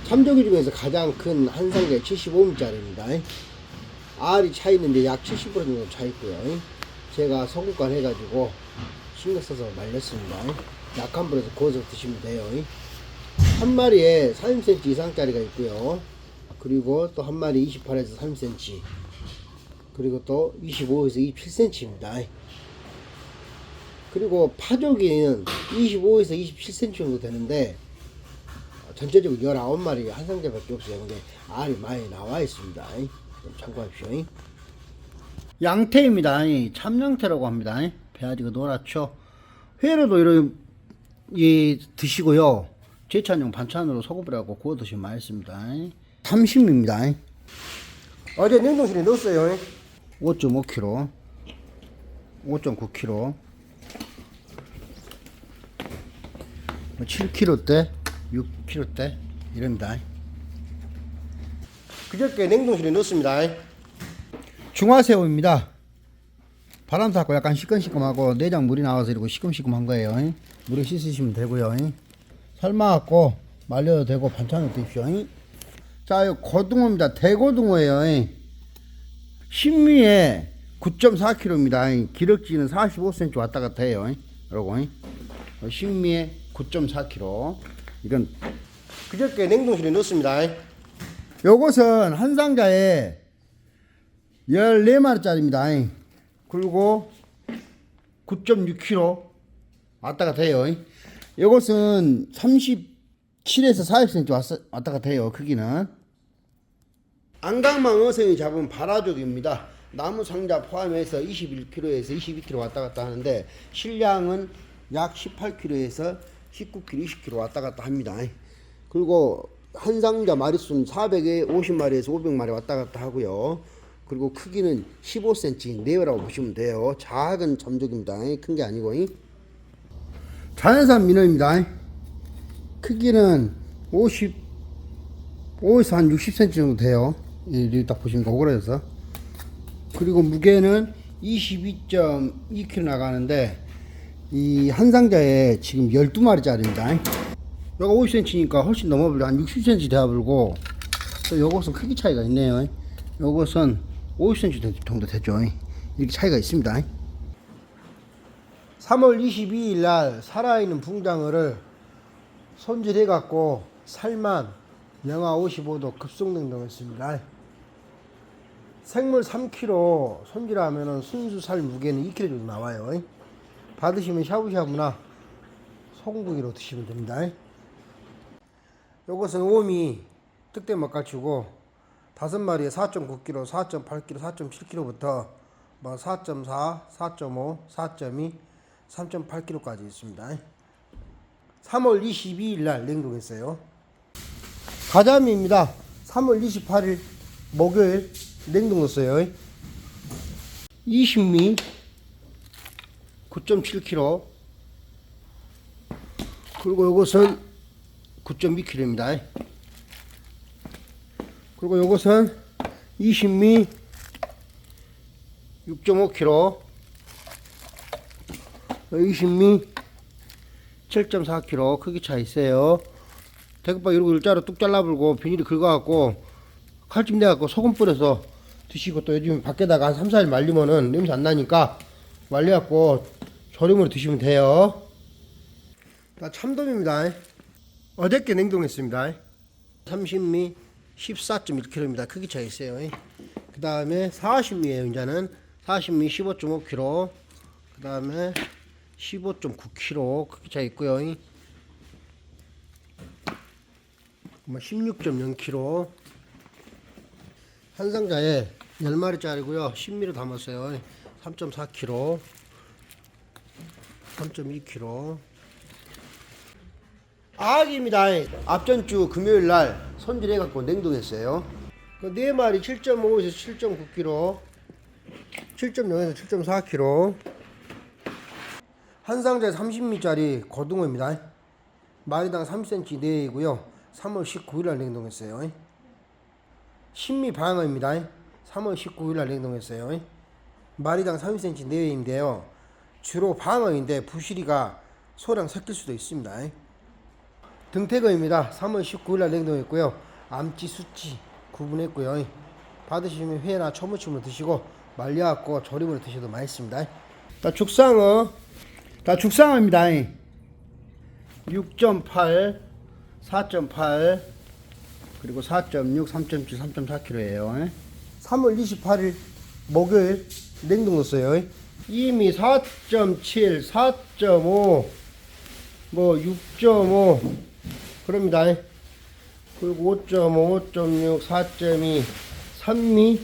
참조기 중에서 가장 큰 한 상자에 75mm짜리입니다. 알이 차 있는데 약 70% 정도 차 있고요. 제가 소금간 해가지고 신경 써서 말렸습니다. 약한 불에서 구워서 드시면 돼요. 한 마리에 30cm 이상짜리가 있고요. 그리고 또 한 마리 28에서 30cm, 그리고 또 25에서 27cm입니다. 그리고 파조기는 25에서 27cm 정도 되는데 전체적으로 19마리 한 상자밖에 없어요. 근데 알이 많이 나와 있습니다. 좀 참고하십시오. 양태입니다. 참양태라고 합니다. 배아지가 노랗죠. 회로도 이렇게 드시고요. 제찬용 반찬으로 소금을 구워 드시면 맛있습니다. 삼심입니다. 어제 냉동실에 넣었어요. 5.5kg, 5.9kg, 7kg대, 6kg대 이럽니다. 그저께 냉동실에 넣었습니다. 중화새우입니다. 바람 탔고 약간 시큼시큼하고 내장 물이 나와서 이러고 시큼시큼한 거예요. 물에 씻으시면 되고요. 삶아갖고 말려도 되고 반찬으로 드십시오. 자, 이거 고등어입니다. 대고등어예요. 신미에 9.4kg입니다. 기럭지는 45cm 왔다 갔다 해요. 요거 신미에 9.4kg. 이건 그저께 냉동실에 넣었습니다. 요것은 한 상자에 14마리짜리입니다. 그리고 9.6kg 왔다 갔다 해요. 요것은 37에서 40cm 왔다 갔다 해요. 크기는. 안강망 어성이 잡은 바라족입니다. 나무 상자 포함해서 21kg에서 22kg 왔다 갔다 하는데 실량은 약 18kg에서 19kg, 20kg 왔다 갔다 합니다. 그리고 한 상자 마리수는 450마리에서 500마리 왔다 갔다 하고요. 그리고 크기는 15cm 내외라고 보시면 돼요. 작은 점족입니다. 큰 게 아니고. 자연산 민어입니다. 크기는 55에서 한 60cm 정도 돼요. 여기 딱 보시면 오그라져서. 그리고 무게는 22.2kg 나가는데 이 한 상자에 지금 12마리짜리입니다. 요거 50cm니까 훨씬 넘어버리고 한 60cm 되어버리고, 또 요것은 크기 차이가 있네요. 요것은 50cm 정도 되죠. 이렇게 차이가 있습니다. 3월 22일 날 살아있는 붕장어를 손질해 갖고 살만 영하 55도 급속냉동했습니다. 생물 3kg 손질하면 순수 살 무게는 2kg 정도 나와요. 받으시면 샤브샤브나 소금구이로 드시면 됩니다. 요것은 오미 특대 맛가치고 5마리에 4.9kg, 4.8kg, 4.7kg부터 뭐 4.4, 4.5, 4.2, 3.8kg까지 있습니다. 3월 22일 날 냉동했어요. 가자미입니다. 3월 28일 목요일 냉동했어요. 20미 9.7kg. 그리고 요것은 9.2kg입니다. 그리고 요것은 20미 6.5kg, 20미 7.4kg 크기 차 있어요. 대급박 이러고 일자로 뚝 잘라불고 비닐이 긁어갖고 칼집 내갖고 소금 뿌려서 드시고, 또 요즘 밖에다가 한 3, 4일 말리면은 냄새 안 나니까 말려갖고 조림으로 드시면 돼요. 자, 참돔입니다. 어저께 냉동했습니다. 30미 14.1kg입니다. 크기 차 있어요. 그 다음에 40미에요. 이제는 40미 15.5kg, 그 다음에 15.9kg 크기 차 있고요. 16.0kg. 한 상자에 10마리짜리고요. 10미로 담았어요. 3.4kg, 3.2kg. 아기입니다. 앞전주 금요일날 손질해갖고 냉동했어요. 그 4마리 7.5에서 7.9kg, 7.0에서 7.4kg. 한 상자에 30미짜리 고등어입니다. 마리당 3cm 내외이고요. 3월 19일날 냉동했어요. 신미 방어입니다. 3월 19일날 냉동했어요. 마리당 30cm 내외인데요. 주로 방어인데 부시리가 소량 섞일 수도 있습니다. 등태거입니다. 3월 19일날 냉동했고요. 암찌, 수찌 구분했고요. 받으시면 회나 초무침으로 드시고 말려갖고 조림으로 드셔도 맛있습니다. 자, 죽상어. 자, 죽상어입니다. 6.8, 4.8, 그리고 4.6, 3.7, 3.4kg예요. 3월 28일 목요일 냉동 넣었어요. 이미 4.7, 4.5, 뭐 6.5 그럽니다. 그리고 5.5, 5.6, 4.2, 3미,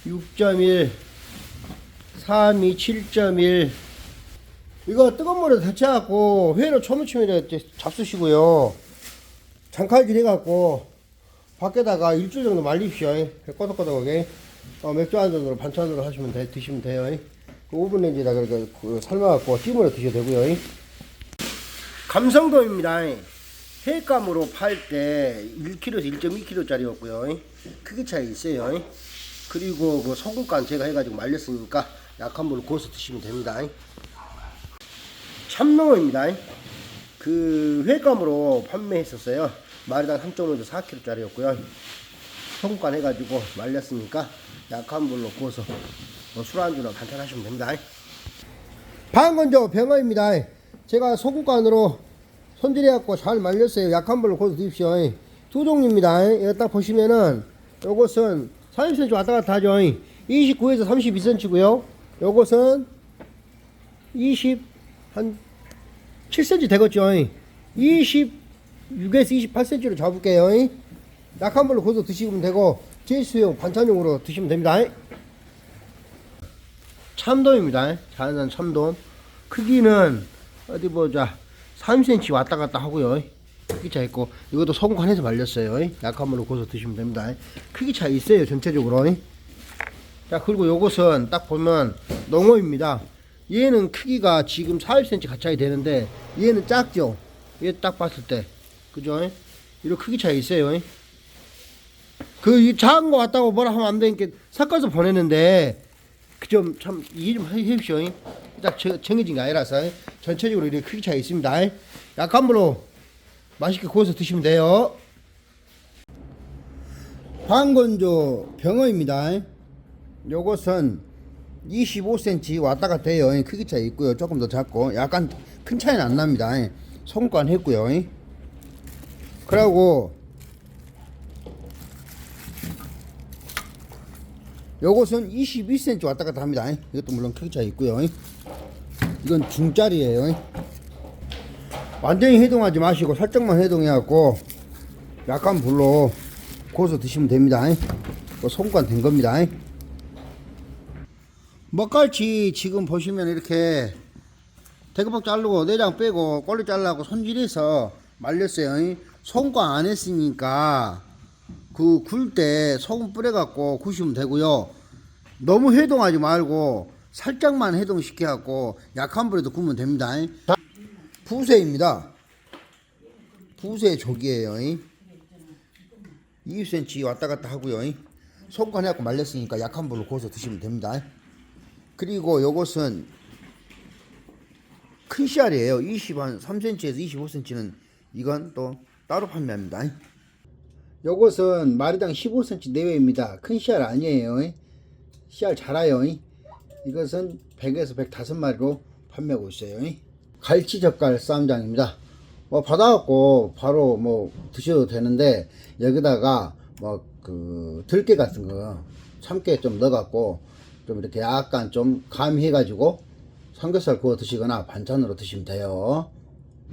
6.1, 4미, 7.1. 이거 뜨거운 물에 데쳐갖고 회로 초무침에 잡수시고요. 장칼질 해갖고 밖에다가 일주일 정도 말리십시오. 꼬덕꼬덕하게. 맥주 한 잔으로 반찬으로 드시면 돼요. 오븐 렌지에다가 삶아갖고 찜으로 드셔도 되고요. 감성돔입니다. 회감으로 팔 때 1kg에서 1.2kg짜리였고요. 크기 차이 있어요. 그리고 그 소금간 제가 해가지고 말렸으니까 약한 물로 구워서 드시면 됩니다. 참농어입니다. 그 회감으로 판매했었어요. 마리당 3.5에서 4kg짜리였고요. 소금간 해가지고 말렸으니까 약한 물로 구워서 술 안주나 반찬 하시면 됩니다. 방건조 병어입니다. 제가 소금간으로 손질해갖고 잘 말렸어요. 약한 불로 구워서 드십시오. 두 종류입니다. 이거 딱 보시면은 요것은 30cm 왔다 갔다 하죠. 29에서 32cm고요. 요것은 한 7cm 되겠죠. 26에서 28cm로 잡을게요. 약한 불로 구워서 드시면 되고 제수용 반찬용으로 드시면 됩니다. 참돔입니다. 자연산 참돔. 크기는 어디 보자 3cm 왔다 갔다 하고요. 크기 차 있고 이것도 소금간해서 말렸어요. 약한 물로 구워서 드시면 됩니다. 크기 차 있어요 전체적으로. 자, 그리고 요것은 딱 보면 농어입니다. 얘는 크기가 지금 40cm 가까이 되는데 얘는 작죠. 얘 딱 봤을 때 그죠? 이런 크기 차이 있어요. 그 작은 거 같다고 뭐라 하면 안 되니까 섞어서 보내는데 그 좀 참 이해 좀 해주십시오. 딱 정해진 게 아니라서 전체적으로 이렇게 크기 차이 있습니다. 약한 불로 맛있게 구워서 드시면 돼요. 방건조 병어입니다. 요것은 25cm 왔다 갔다 해요. 크기 차이 있고요. 조금 더 작고 약간 큰 차이는 안 납니다. 손관 했고요. 그리고 요것은 22cm 왔다 갔다 합니다. 이것도 물론 크기 차이 있고요. 이건 중짜리예요. 완전히 해동하지 마시고 살짝만 해동해갖고 약간 불로 구워서 드시면 됩니다. 손관 된 겁니다. 먹갈치 지금 보시면 이렇게 대구박 자르고 내장 빼고 꼴리 잘라고 손질해서 말렸어요. 손관 안 했으니까 그 굴 때 소금 뿌려갖고 구우시면 되고요. 너무 해동하지 말고 살짝만 해동시켜 갖고 약한 불에도 구우면 됩니다. 부새입니다. 부새 조기예요. 20cm 왔다 갔다 하고요. 소금 해갖고 말렸으니까 약한 불로 구워서 드시면 됩니다. 그리고 요것은 큰 씨알이에요. 3cm에서 25cm는 이건 또 따로 판매합니다. 요것은 마리당 15cm 내외입니다. 큰 씨알 아니에요. 씨알 자라요. 이것은 100에서 105마리로 판매하고 있어요. 갈치젓갈 쌈장입니다. 받아갖고 바로 드셔도 되는데 여기다가 들깨 같은 거 참깨 좀 넣어갖고 좀 이렇게 약간 좀 가미해가지고 삼겹살 구워 드시거나 반찬으로 드시면 돼요.